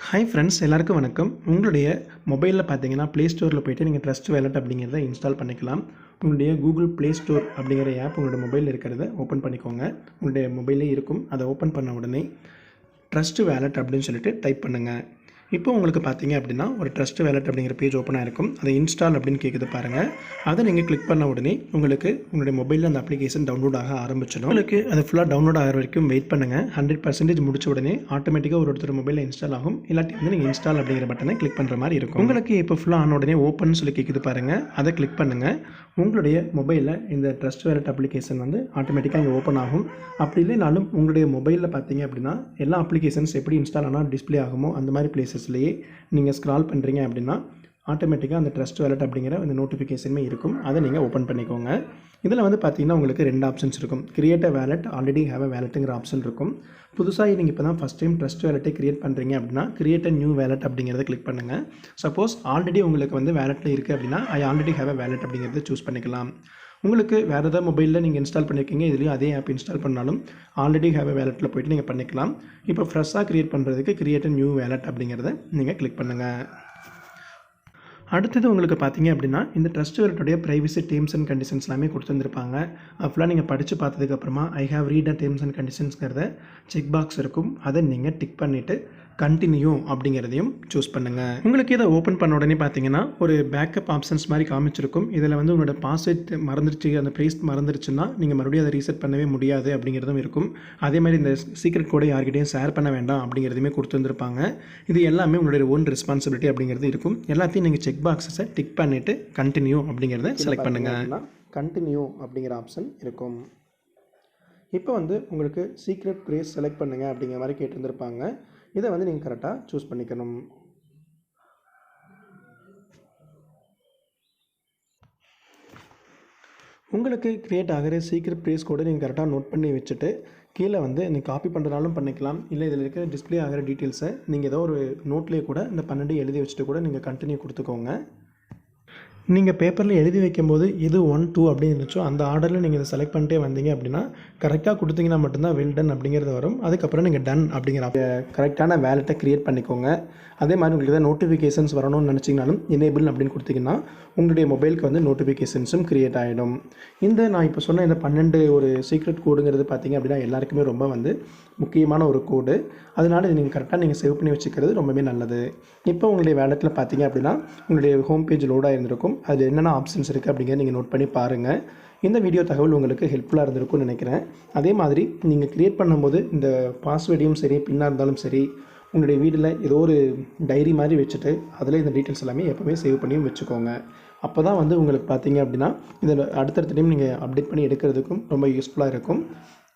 Hi friends, எல்லாருக்கும் வணக்கம். உங்களுடைய மொபைலில் பார்த்தீங்கன்னா ப்ளே ஸ்டோரில் போய்ட்டு நீங்கள் ட்ரஸ்ட் வேலட் அப்படிங்கிறத இன்ஸ்டால் பண்ணிக்கலாம். உங்களுடைய கூகுள் ப்ளே ஸ்டோர் அப்படிங்கிற ஆப் உங்களோட மொபைலில் இருக்கிறத ஓப்பன் பண்ணிக்கோங்க. உங்களுடைய மொபைலே இருக்கும். அதை ஓப்பன் பண்ண உடனே ட்ரஸ்ட் வேலட் அப்படின்னு சொல்லிட்டு டைப் பண்ணுங்கள். இப்போ உங்களுக்கு பார்த்தீங்க அப்படின்னா ஒரு ட்ரஸ்ட் வேலட் அப்படிங்கிற பேஜ் ஓப்பன் ஆகிருக்கும். அதை இன்ஸ்டால் அப்படின்னு கேட்குது பாருங்கள். அதை நீங்கள் கிளிக் பண்ண உடனே உங்களுக்கு உங்களுடைய மொபைலில் அந்த அப்ளிகேஷன் டவுன்லோட் ஆக ஆரம்பிச்சிடும். உங்களுக்கு அது ஃபுல்லாக டவுன்லோட் ஆகிற வரைக்கும் வெயிட் பண்ணுங்கள். 100% முடிச்ச உடனே ஆட்டோமேட்டிக்காக ஒருத்தர் மொபைலில் இன்ஸ்டால் ஆகும். இல்லாட்டி வந்து நீங்கள் இன்ஸ்டால் அப்படிங்கிற பட்டனை கிளிக் பண்ணுற மாதிரி இருக்கும். உங்களுக்கு இப்போ ஃபுல்லாக ஆன உடனே ஓப்பன் சொல்லி கேட்குது பாருங்கள். அதை கிளிக் பண்ணுங்கள். உங்களுடைய மொபைலில் இந்த ட்ரஸ்ட் வேலட் அப்ளிகேஷன் வந்து ஆட்டோமேட்டிக்காக இங்கே ஓப்பன் ஆகும். அப்படி இல்லைனாலும் உங்களுடைய மொபைலில் பார்த்தீங்க அப்படின்னா எல்லா அப்ளிகேஷன்ஸ் எப்படி இன்ஸ்டால் ஆனால் டிஸ்பிளே ஆகுமோ அந்த மாதிரி பிளேசஸ்லேயே நீங்கள் ஸ்க்ரால் பண்ணுறீங்க அப்படின்னா ஆட்டோமேட்டிக்காக அந்த ட்ரஸ்ட் வேலட் அப்படிங்கிற அந்த நோட்டிஃபிகேஷனுமே இருக்கும். அதை நீங்கள் ஓப்பன் பண்ணிக்கோங்க. இதில் வந்து பார்த்தீங்கன்னா உங்களுக்கு 2 ஆப்ஷன்ஸ் இருக்கும். Create a wallet, already have a வேலட்டுங்கிற ஆப்ஷன் இருக்கும். புதுசாக நீங்கள் இப்போ தான் ஃபஸ்ட் டைம் ட்ரஸ்ட் வேலட்டை கிரியேட் பண்ணுறீங்க அப்படின்னா கிரியேட் அ நியூ வேலட் அப்படிங்கிறத கிளிக் பண்ணுங்கள். சப்போஸ் ஆல்ரெடி உங்களுக்கு வந்து வேலட்டில் இருக்குது அப்படின்னா I already have a wallet அப்படிங்கிறத சூஸ் பண்ணிக்கலாம். உங்களுக்கு வேறு ஏதாவது மொபைலில் நீங்கள் இன்ஸ்டால் பண்ணியிருக்கீங்க, இதுலேயும் அதே ஆப் இன்ஸ்டால் பண்ணாலும் ஆல்ரெடி ஹேவ் அ வேலட்டில் போய்ட்டு நீங்கள் பண்ணிக்கலாம். இப்போ ஃப்ரெஷ்ஷாக க்ரியேட் பண்ணுறதுக்கு கிரியேட் அ நியூ வேலட் அப்படிங்கிறத நீங்கள் கிளிக் பண்ணுங்கள். அடுத்தது உங்களுக்கு பார்த்தீங்க அப்படின்னா இந்த ட்ரஸ்ட் வேலட்டுடைய ப்ரைவசி டேர்ம்ஸ் அண்ட் கண்டிஷன்ஸ் எல்லாமே கொடுத்துருந்துருப்பாங்க. ஃபுல்லாக நீங்கள் படித்து பார்த்ததுக்கப்புறமா I have read a terms and கண்டிஷன்ஸ்ங்கிறத செக் பாக்ஸ் இருக்கும். அதை நீங்கள் டிக் பண்ணிவிட்டு கண்டினியூ அப்படிங்கிறதையும் சூஸ் பண்ணுங்கள். உங்களுக்கு இதை ஓப்பன் பண்ண உடனே பார்த்தீங்கன்னா ஒரு பேக்கப் ஆப்ஷன்ஸ் மாதிரி காமிச்சிருக்கும். இதில் வந்து உங்களோட பாஸ்வேர்ட் மறந்துருச்சு, அந்த ப்ரைஸ் மறந்துருச்சுன்னா நீங்கள் மறுபடியும் அதை ரீசெட் பண்ணவே முடியாது அப்படிங்கிறதும் இருக்கும். அதே மாதிரி இந்த சீக்ரெட் கோடை யார்கிட்டையும் ஷேர் பண்ண வேண்டாம் அப்படிங்கிறதுமே கொடுத்துருந்துருப்பாங்க. இது எல்லாமே உங்களுடைய ஓன் ரெஸ்பான்சிபிலிட்டி அப்படிங்கிறது இருக்கும். எல்லாத்தையும் நீங்கள் செக் பாக்ஸஸை டிக் பண்ணிவிட்டு கண்டினியூ அப்படிங்கிறத செலக்ட் பண்ணுங்கள். கண்டினியூ அப்படிங்கிற ஆப்ஷன் இருக்கும். இப்போ வந்து உங்களுக்கு சீக்ரெட் ப்ரைஸ் செலக்ட் பண்ணுங்கள் அப்படிங்கிற மாதிரி கேட்டிருந்துருப்பாங்க. இதை வந்து நீங்கள் கரெக்டாக சூஸ் பண்ணிக்கணும். உங்களுக்கு க்ரியேட் ஆகிற சீக்ரெட் ப்ரைஸ் கோடை நீங்கள் கரெக்டாக நோட் பண்ணி வச்சுட்டு கீழே வந்து நீங்கள் காப்பி பண்ணுறனாலும் பண்ணிக்கலாம். இல்லை இதில் இருக்கிற டிஸ்பிளே ஆகிற டீட்டெயில்ஸை நீங்கள் ஏதோ ஒரு நோட்லேயே கூட இந்த 12 எழுதி வச்சுட்டு கூட நீங்கள் கண்டினியூ கொடுத்துக்கோங்க. நீங்கள் பேப்பரில் எழுதி வைக்கும்போது எது 1, 2 அப்படின்னு இருந்துச்சோ அந்த ஆர்டரில் நீங்கள் இதை செலக்ட் பண்ணிட்டே வந்தீங்க அப்படின்னா கரெக்டாக கொடுத்தீங்கன்னா மட்டும்தான் வெல் டன் அப்படிங்கிறது வரும். அதுக்கப்புறம் நீங்கள் டன் அப்படிங்கிற கரெக்டான வேலட்டை க்ரியேட் பண்ணிக்கோங்க. அதே மாதிரி உங்களுக்கு ஏதாவது நோட்டிஃபிகேஷன்ஸ் வரணும்னு நினச்சிங்கனாலும் எனேபிள் அப்படின்னு கொடுத்தீங்கன்னா உங்களுடைய மொபைலுக்கு வந்து நோட்டிஃபிகேஷன்ஸும் க்ரியேட் ஆகிடும். இந்த நான் இப்போ சொன்ன இந்த 12 ஒரு சீக்ரெட் கோடுங்கிறது பார்த்திங்க அப்படின்னா எல்லாருக்குமே ரொம்ப வந்து முக்கியமான ஒரு கோடு. அதனால் இது நீங்கள் கரெக்டாக நீங்கள் சேவ் பண்ணி வச்சுக்கிறது ரொம்பவே நல்லது. இப்போ உங்களுடைய வேலட்டில் பார்த்தீங்க அப்படின்னா உங்களுடைய ஹோம் பேஜ் லோடாக இருந்திருக்கும். அது என்னென்ன ஆப்ஷன்ஸ் இருக்குது அப்படிங்கிறத நீங்கள் நோட் பண்ணி பாருங்கள். இந்த வீடியோ தகவல் உங்களுக்கு ஹெல்ப்ஃபுல்லாக இருந்திருக்கும்னு நினைக்கிறேன். அதே மாதிரி நீங்கள் க்ரியேட் பண்ணும்போது இந்த பாஸ்வேர்டையும் சரி பின்னாக இருந்தாலும் சரி உங்களுடைய வீட்டில் ஏதோ ஒரு டைரி மாதிரி வச்சுட்டு அதில் இந்த டீட்டெயில்ஸ் எல்லாமே எப்போவுமே சேவ் பண்ணியும் வச்சுக்கோங்க. அப்போ தான் வந்து உங்களுக்கு பார்த்தீங்க அப்படின்னா இதில் அடுத்தடுத்த டைம் நீங்கள் அப்டேட் பண்ணி எடுக்கிறதுக்கும் ரொம்ப யூஸ்ஃபுல்லாக இருக்கும்.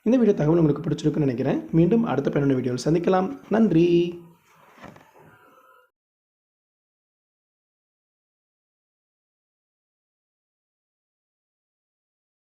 இந்த வீடியோ தகவல் உங்களுக்கு பிடிச்சிருக்குன்னு நினைக்கிறேன். மீண்டும் அடுத்த பயனுள்ள வீடியோவில் சந்திக்கலாம். நன்றி.